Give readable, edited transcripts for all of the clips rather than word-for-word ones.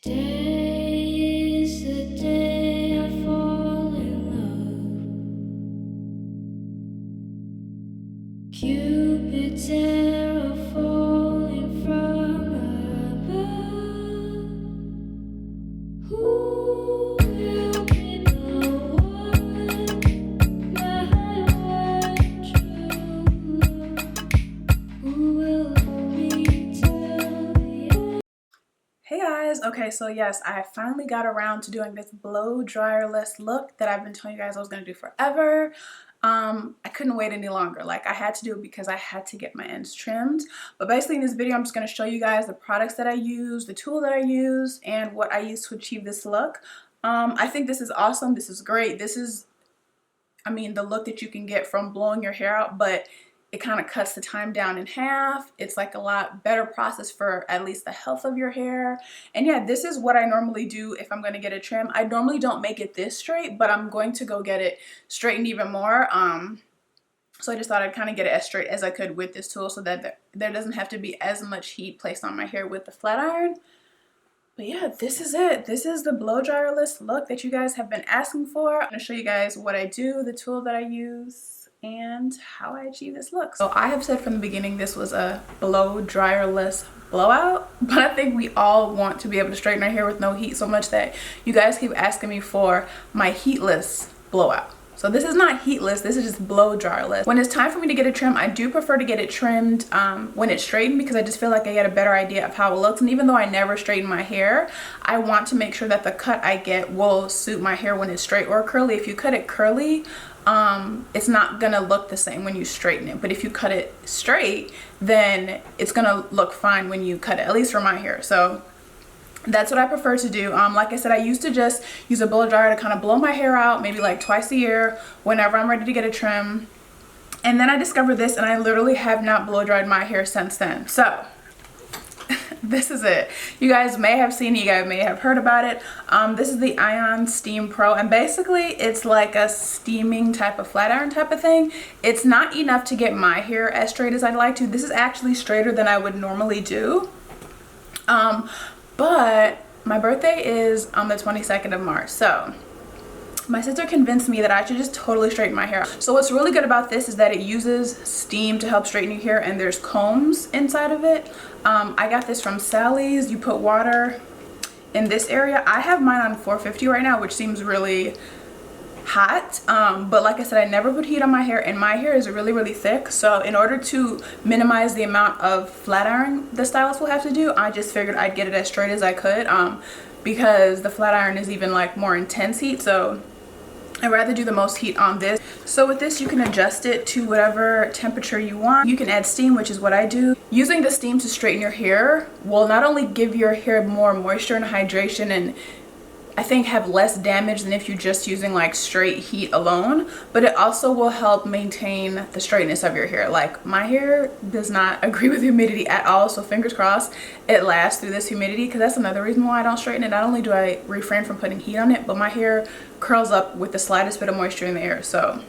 Today is the day I fall in love. Cupid's arrow falling from above. Who will be the one, my one true love? Who will be till the end? Hey guys, okay, so yes, I finally got around to doing this blow dryerless look that I've been telling you guys I was going to do forever. I couldn't wait any longer. Like, I had to do it because I had to get my ends trimmed. But basically in this video, I'm just going to show you guys the products that I use, the tool that I use, and what I use to achieve this look. I think this is awesome. This is great. This is, I mean, the look that you can get from blowing your hair out, but it kind of cuts the time down in half. It's like a lot better process for at least the health of your hair. And yeah, this is what I normally do if I'm going to get a trim. I normally don't make it this straight, but I'm going to go get it straightened even more. So I just thought I'd kind of get it as straight as I could with this tool so that there doesn't have to be as much heat placed on my hair with the flat iron. But yeah, this is it. This is the blow dryerless look that you guys have been asking for. I'm going to show you guys what I do, the tool that I use, and how I achieve this look. So I have said from the beginning this was a blow dryerless blowout, but I think we all want to be able to straighten our hair with no heat so much that you guys keep asking me for my heatless blowout. So this is not heatless, this is just blow dryerless. When it's time for me to get a trim, I do prefer to get it trimmed when it's straightened because I just feel like I get a better idea of how it looks. And even though I never straighten my hair, I want to make sure that the cut I get will suit my hair when it's straight or curly. If you cut it curly, it's not gonna look the same when you straighten it. But if you cut it straight, then it's gonna look fine when you cut it, at least for my hair. So that's what I prefer to do. Like I said, I used to just use a blow dryer to kind of blow my hair out maybe like twice a year whenever I'm ready to get a trim. And then I discovered this and I literally have not blow dried my hair since then. So this is it. You guys may have seen it, you guys may have heard about it. This is the Ion Steam Pro, and basically it's like a steaming type of flat iron type of thing. It's not enough to get my hair as straight as I'd like to. This is actually straighter than I would normally do. But my birthday is on the 22nd of March, so my sister convinced me that I should just totally straighten my hair. So what's really good about this is that it uses steam to help straighten your hair, and there's combs inside of it. I got this from Sally's. You put water in this area. I have mine on 450 right now, which seems really hot, but like I said, I never put heat on my hair, and my hair is really thick. So in order to minimize the amount of flat iron the stylist will have to do, I just figured I'd get it as straight as I could, because the flat iron is even like more intense heat, so I'd rather do the most heat on this. So with this, you can adjust it to whatever temperature you want. You can add steam, which is what I do. Using the steam to straighten your hair will not only give your hair more moisture and hydration, and I think have less damage than if you're just using like straight heat alone, but it also will help maintain the straightness of your hair. Like, my hair does not agree with humidity at all, so fingers crossed it lasts through this humidity, because that's another reason why I don't straighten it. Not only do I refrain from putting heat on it, but my hair curls up with the slightest bit of moisture in the air. So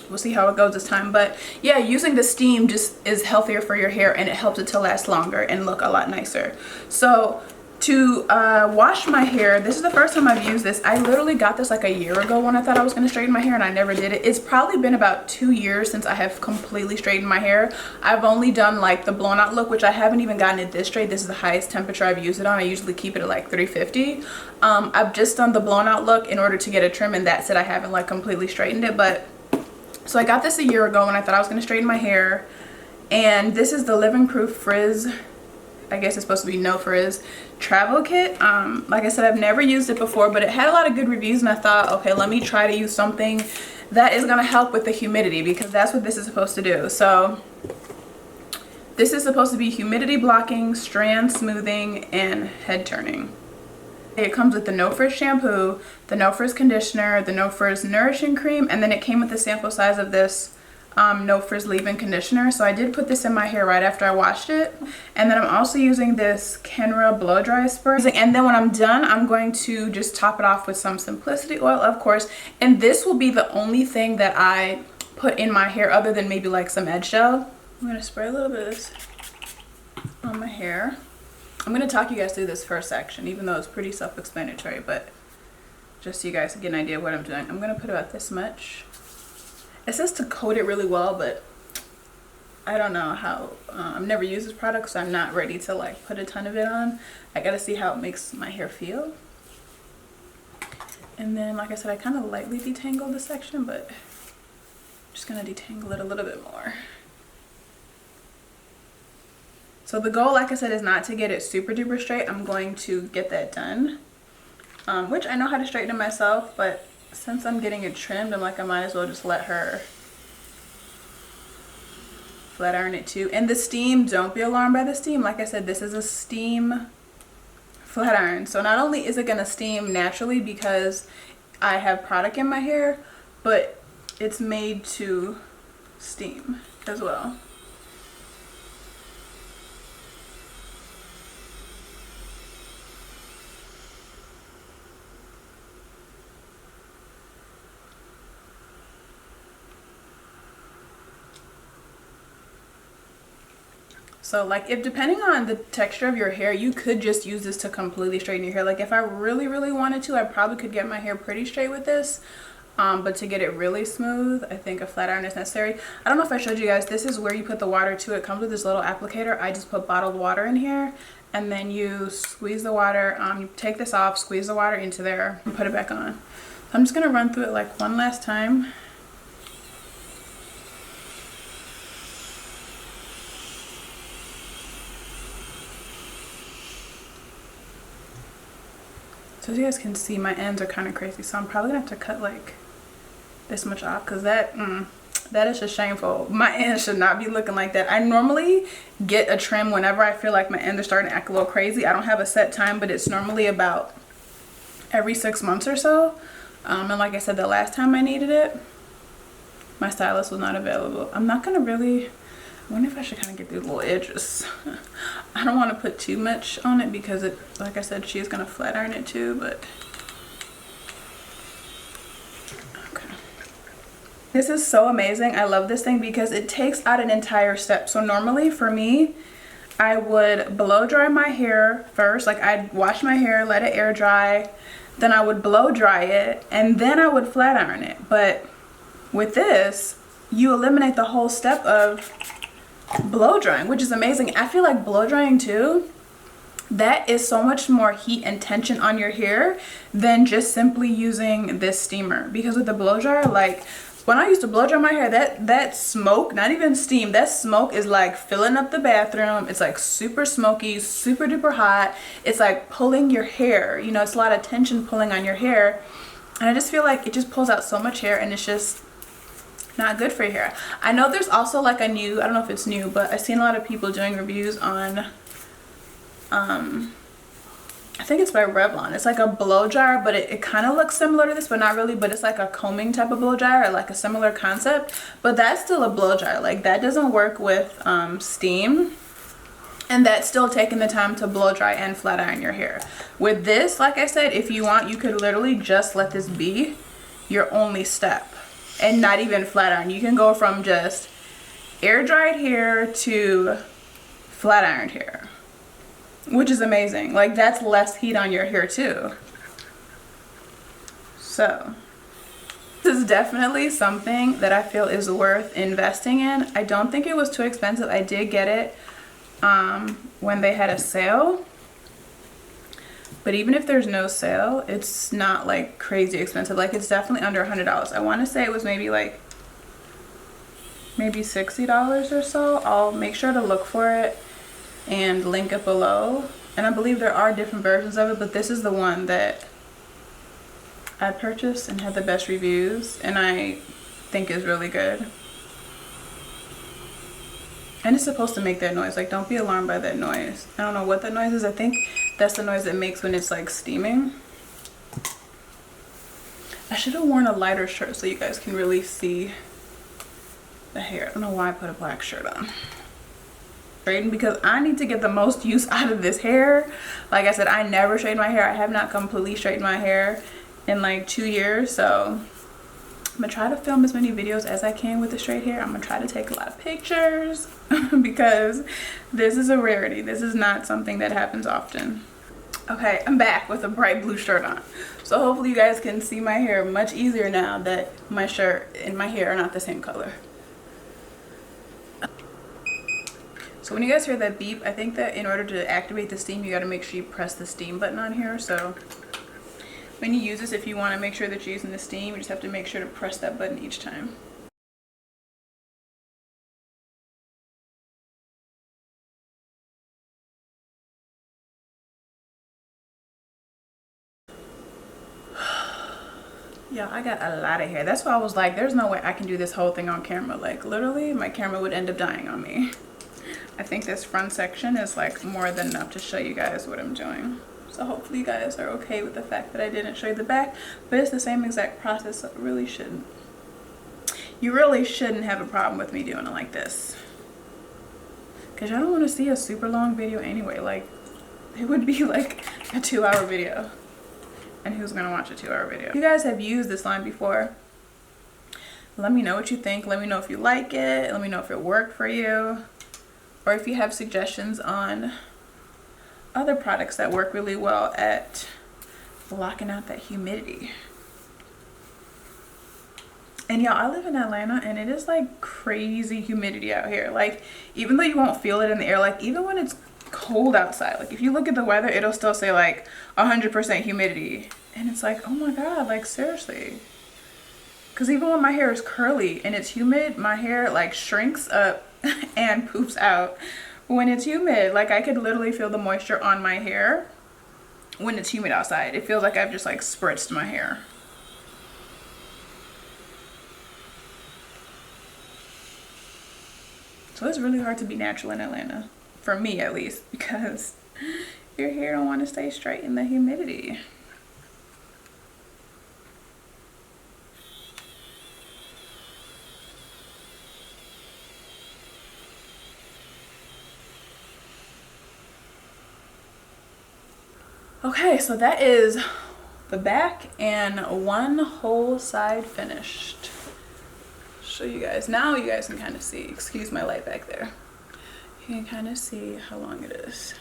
we'll see how it goes this time. But yeah, using the steam just is healthier for your hair, and it helps it to last longer and look a lot nicer. So to wash my hair, this is the first time I've used this. I literally got this like a year ago when I thought I was going to straighten my hair, and I never did it. It's probably been about 2 years since I have completely straightened my hair. I've only done like the blown out look, which I haven't even gotten it this straight. This is the highest temperature I've used it on. I usually keep it at like 350. I've just done the blown out look in order to get a trim, and that's it. I haven't like completely straightened it. But so I got this a year ago when I thought I was going to straighten my hair, and this is the Living Proof Frizz, I guess it's supposed to be no frizz, travel kit. Like I said, I've never used it before, but it had a lot of good reviews, and I thought, okay, let me try to use something that is going to help with the humidity, because that's what this is supposed to do. So this is supposed to be humidity blocking, strand smoothing, and head turning. It comes with the no frizz shampoo, the no frizz conditioner, the no frizz nourishing cream, and then it came with the sample size of this no frizz leave-in conditioner. So I did put this in my hair right after I washed it, and then I'm also using this Kenra blow dry spray, and then when I'm done, I'm going to just top it off with some Simplicity oil, of course. And this will be the only thing that I put in my hair other than maybe like some edge gel. I'm gonna spray a little bit of this on my hair. I'm gonna talk you guys through this first section, even though it's pretty self-explanatory, but just so you guys can get an idea of what I'm doing. I'm gonna put about this much. It says to coat it really well, but I don't know how. I've never used this product, so I'm not ready to like put a ton of it on. I gotta see how it makes my hair feel. And then, like I said, I kind of lightly detangled this section, but I'm just gonna detangle it a little bit more. So the goal, like I said, is not to get it super duper straight. I'm going to get that done, which I know how to straighten it myself, but since I'm getting it trimmed, I'm like, I might as well just let her flat iron it too. And the steam, don't be alarmed by the steam. Like I said, this is a steam flat iron, so not only is it gonna steam naturally because I have product in my hair, but it's made to steam as well. So like, if depending on the texture of your hair, you could just use this to completely straighten your hair. Like if I really wanted to, I probably could get my hair pretty straight with this, but to get it really smooth, I think a flat iron is necessary. I don't know if I showed you guys, this is where you put the water to. It comes with this little applicator. I just put bottled water in here, and then you squeeze the water, you take this off, squeeze the water into there, and put it back on. So I'm just gonna run through it like one last time. So as you guys can see, my ends are kind of crazy, so I'm probably gonna have to cut like this much off, because that is just shameful. My ends should not be looking like that. I normally get a trim whenever I feel like my ends are starting to act a little crazy. I don't have a set time, but it's normally about every 6 months or so. And like I said, the last time I needed it, my stylist was not available. I'm not gonna really, I wonder if I should kind of get these little edges. I don't want to put too much on it because it, like I said, she's gonna flat iron it too, but okay. This is so amazing. I love this thing because it takes out an entire step. So normally for me, I would blow dry my hair first. Like I'd wash my hair, let it air dry, then I would blow dry it, and then I would flat iron it. But with this, you eliminate the whole step of blow drying, which is amazing. I feel like blow drying too, that is so much more heat and tension on your hair than just simply using this steamer. Because with the blow dryer, like when I used to blow dry my hair, that smoke, not even steam, that smoke is like filling up the bathroom. It's like super smoky, super duper hot. It's like pulling your hair, you know, it's a lot of tension pulling on your hair, and I just feel like it just pulls out so much hair, and it's just not good for your hair. I know there's also like a new, I don't know if it's new, but I've seen a lot of people doing reviews on I think it's by Revlon. It's like a blow dryer, but it kind of looks similar to this, but not really. But it's like a combing type of blow dryer, or like a similar concept, but that's still a blow dryer. Like that doesn't work with steam, and that's still taking the time to blow dry and flat iron your hair. With this, like I said, if you want, you could literally just let this be your only step and not even flat iron. You can go from just air dried hair to flat ironed hair, which is amazing. Like that's less heat on your hair too. So this is definitely something that I feel is worth investing in. I don't think it was too expensive. I did get it when they had a sale, but even if there's no sale, it's not like crazy expensive. Like it's definitely under $100. I want to say it was maybe $60 or so. I'll make sure to look for it and link it below. And I believe there are different versions of it, but this is the one that I purchased and had the best reviews, and I think is really good. And it's supposed to make that noise. Like don't be alarmed by that noise. I don't know what that noise is. I think that's the noise it makes when it's like steaming. I should have worn a lighter shirt so you guys can really see the hair. I don't know why I put a black shirt on. Because I need to get the most use out of this hair. Like I said, I never straighten my hair. I have not completely straightened my hair in like 2 years, so I'm gonna try to film as many videos as I can with the straight hair. I'm gonna try to take a lot of pictures because this is a rarity. This is not something that happens often. Okay, I'm back with a bright blue shirt on. So hopefully you guys can see my hair much easier now that my shirt and my hair are not the same color. So when you guys hear that beep, I think that in order to activate the steam, you gotta make sure you press the steam button on here. So when you use this, if you wanna make sure that you're using the steam, you just have to make sure to press that button each time. Yeah, I got a lot of hair. That's why I was like, there's no way I can do this whole thing on camera. Like literally, my camera would end up dying on me. I think this front section is like more than enough to show you guys what I'm doing. So hopefully you guys are okay with the fact that I didn't show you the back, but it's the same exact process, so it really shouldn't. You really shouldn't have a problem with me doing it like this. Cause y'all don't want to see a super long video anyway. Like it would be like a 2-hour video. And who's gonna watch a 2-hour video? If you guys have used this line before, let me know what you think. Let me know if you like it. Let me know if it worked for you. Or if you have suggestions on other products that work really well at blocking out that humidity. And y'all, I live in Atlanta and it is like crazy humidity out here. Like even though you won't feel it in the air, like even when it's cold outside, like if you look at the weather, it'll still say like 100% humidity. And it's like, oh my God, like seriously. Because even when my hair is curly and it's humid, my hair like shrinks up and poops out when it's humid. Like I could literally feel the moisture on my hair when it's humid outside. It feels like I've just like spritzed my hair. So it's really hard to be natural in Atlanta, for me at least, because your hair don't want to stay straight in the humidity. Okay, so that is the back and one whole side finished. Show you guys. Now you guys can kind of see, excuse my light back there. You can kind of see how long it is.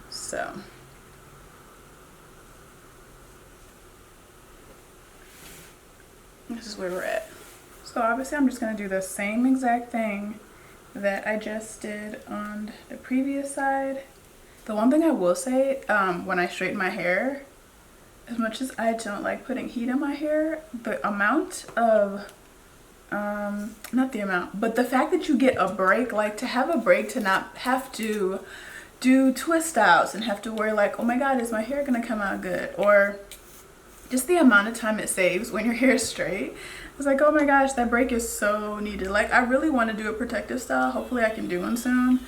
So this is where we're at. So obviously I'm just going to do the same exact thing that I just did on the previous side. The one thing I will say, when I straighten my hair, as much as I don't like putting heat in my hair, the amount of, not the amount, but the fact that you get a break, like to have a break, to not have to do twist outs and have to worry like, oh my God, is my hair gonna come out good? Or just the amount of time it saves when your hair is straight. It's like, oh my gosh, that break is so needed. Like I really want to do a protective style. Hopefully I can do one soon.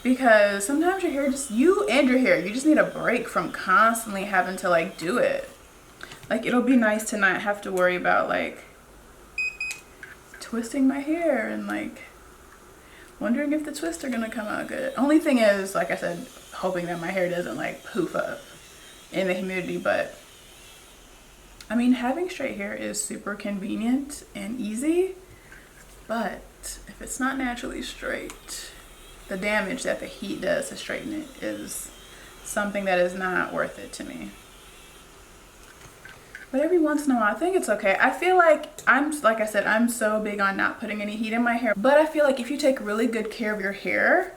Because sometimes your hair just, you and your hair, you just need a break from constantly having to like do it. Like it'll be nice to not have to worry about like twisting my hair and like wondering if the twists are gonna come out good. Only thing is, like I said, hoping that my hair doesn't like poof up in the humidity. But I mean, having straight hair is super convenient and easy, but if it's not naturally straight, the damage that the heat does to straighten it is something that is not worth it to me. But every once in a while, I think it's okay. I feel like like I said, I'm so big on not putting any heat in my hair. But I feel like if you take really good care of your hair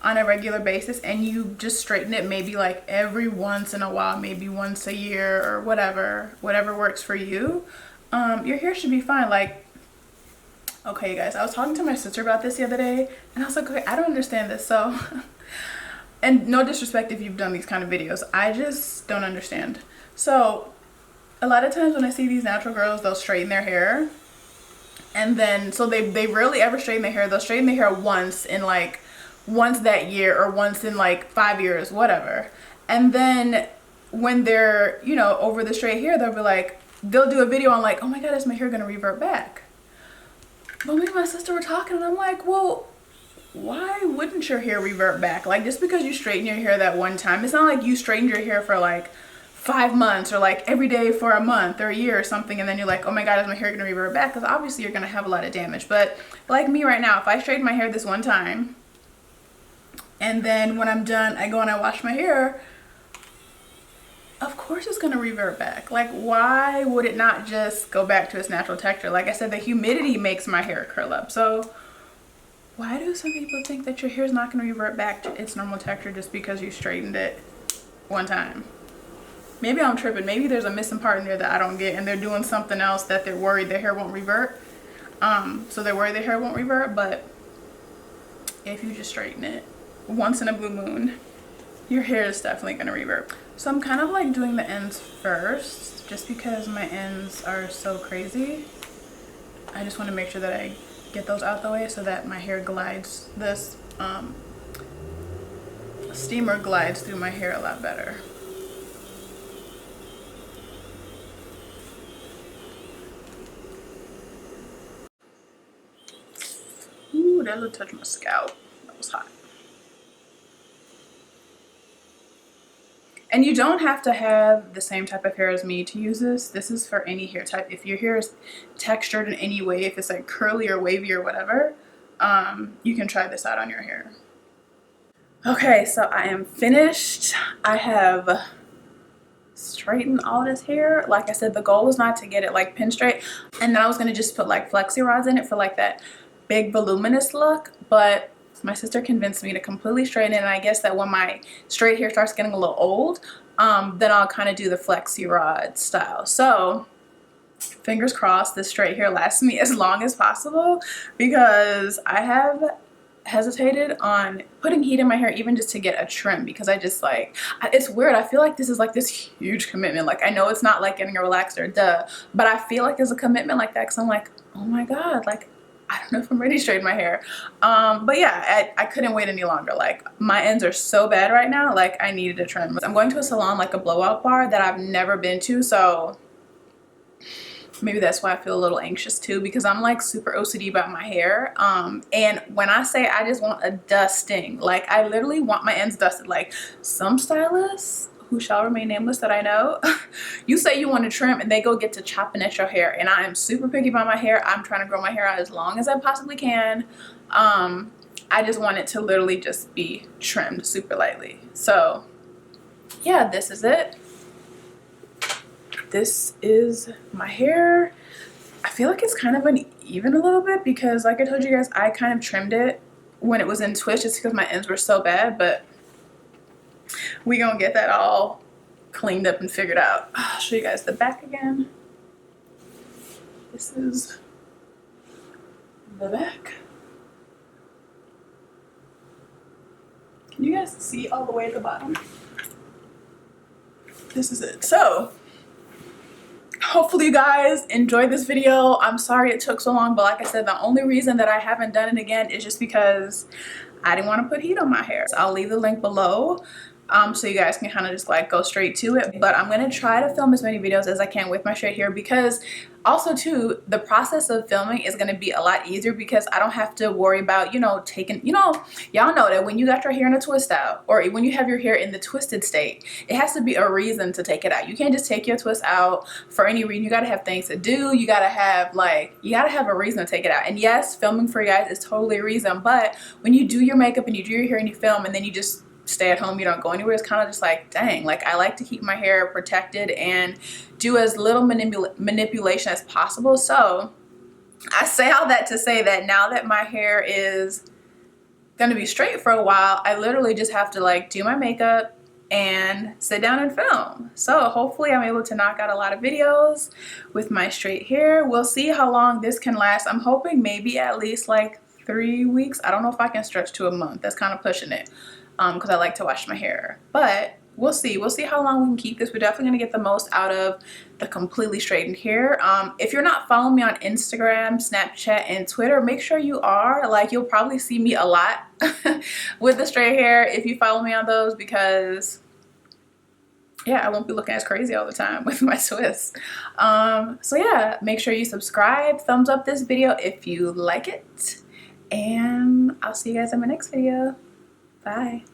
on a regular basis and you just straighten it maybe like every once in a while, maybe once a year or whatever works for you, your hair should be fine. Like, okay, you guys, I was talking to my sister about this the other day and I was like, okay, I don't understand this. So, and no disrespect if you've done these kind of videos, I just don't understand. So a lot of times when I see these natural girls, they'll straighten their hair and then, so they rarely ever straighten their hair. They'll straighten their hair once that year or once in like 5 years, whatever. And then when they're, you know, over the straight hair, they'll be like, they'll do a video on like, oh my God, is my hair gonna revert back? But me and my sister were talking and I'm like, well, why wouldn't your hair revert back? Like just because you straighten your hair that one time, it's not like you straightened your hair for like 5 months or like every day for a month or a year or something, and then you're like, oh my god, is my hair gonna revert back? Because obviously you're gonna have a lot of damage. But like me right now, if I straighten my hair this one time and then when I'm done I go and I wash my hair, of course it's gonna revert back. Like, why would it not just go back to its natural texture? Like I said, the humidity makes my hair curl up. So why do some people think that your hair is not gonna revert back to its normal texture just because you straightened it one time? Maybe I'm tripping. Maybe there's a missing part in there that I don't get, and they're doing something else that they're worried their hair won't revert. So they're worried their hair won't revert, but if you just straighten it once in a blue moon, your hair is definitely gonna revert. So I'm kind of like doing the ends first, just because my ends are so crazy. I just want to make sure that I get those out the way so that my hair glides, this steamer glides through my hair a lot better. Ooh, that little touch my scalp. That was hot. And you don't have to have the same type of hair as me to use this. This is for any hair type. If your hair is textured in any way, if it's like curly or wavy or whatever, you can try this out on your hair. Okay, so I am finished. I have straightened all this hair. Like I said, the goal was not to get it like pin straight, and then I was gonna just put like flexi rods in it for like that big voluminous look, but my sister convinced me to completely straighten it, and I guess that when my straight hair starts getting a little old, then I'll kind of do the flexi rod style. So fingers crossed this straight hair lasts me as long as possible, because I have hesitated on putting heat in my hair even just to get a trim, because I just like, it's weird, I feel like this is like this huge commitment. Like, I know it's not like getting a relaxer, duh, but I feel like there's a commitment like that, because I'm like, oh my god, like I don't know if I'm ready to straighten my hair. But yeah, I couldn't wait any longer. Like, my ends are so bad right now, like I needed a trim. I'm going to a salon, like a blowout bar, that I've never been to, so maybe that's why I feel a little anxious too, because I'm like super OCD about my hair. And when I say I just want a dusting, like I literally want my ends dusted. Like, some stylists who shall remain nameless that I know, you say you want to trim and they go get to chopping at your hair, and I am super picky about my hair. I'm trying to grow my hair out as long as I possibly can. I just want it to literally just be trimmed super lightly. So yeah, this is it. This is my hair. I feel like it's kind of uneven a little bit, because like I told you guys, I kind of trimmed it when it was in twist just because my ends were so bad, but we gonna get that all cleaned up and figured out. I'll show you guys the back again. This is the back. Can you guys see all the way at the bottom? This is it. So hopefully you guys enjoyed this video. I'm sorry it took so long, but like I said, the only reason that I haven't done it again is just because I didn't want to put heat on my hair. So I'll leave the link below, so you guys can kind of just like go straight to it. But I'm gonna try to film as many videos as I can with my straight hair, because also too, the process of filming is gonna be a lot easier, because I don't have to worry about, you know, taking, you know, y'all know that when you got your hair in a twist out, or when you have your hair in the twisted state, it has to be a reason to take it out. You can't just take your twist out for any reason. You gotta have things to do. You gotta have like, you gotta have a reason to take it out. And yes, filming for you guys is totally a reason, but when you do your makeup and you do your hair and you film and then you just stay at home, you don't go anywhere, it's kind of just like, dang, like I like to keep my hair protected and do as little manipulation as possible. So I say all that to say that now that my hair is gonna be straight for a while, I literally just have to like do my makeup and sit down and film. So hopefully I'm able to knock out a lot of videos with my straight hair. We'll see how long this can last. I'm hoping maybe at least like 3 weeks. I don't know if I can stretch to a month. That's kind of pushing it, because I like to wash my hair, but we'll see. We'll see how long we can keep this. We're definitely gonna get the most out of the completely straightened hair. If you're not following me on Instagram, Snapchat, and Twitter, make sure you are. Like, you'll probably see me a lot with the straight hair if you follow me on those, because yeah, I won't be looking as crazy all the time with my twists. So yeah, make sure you subscribe, thumbs up this video if you like it, and I'll see you guys in my next video. Bye.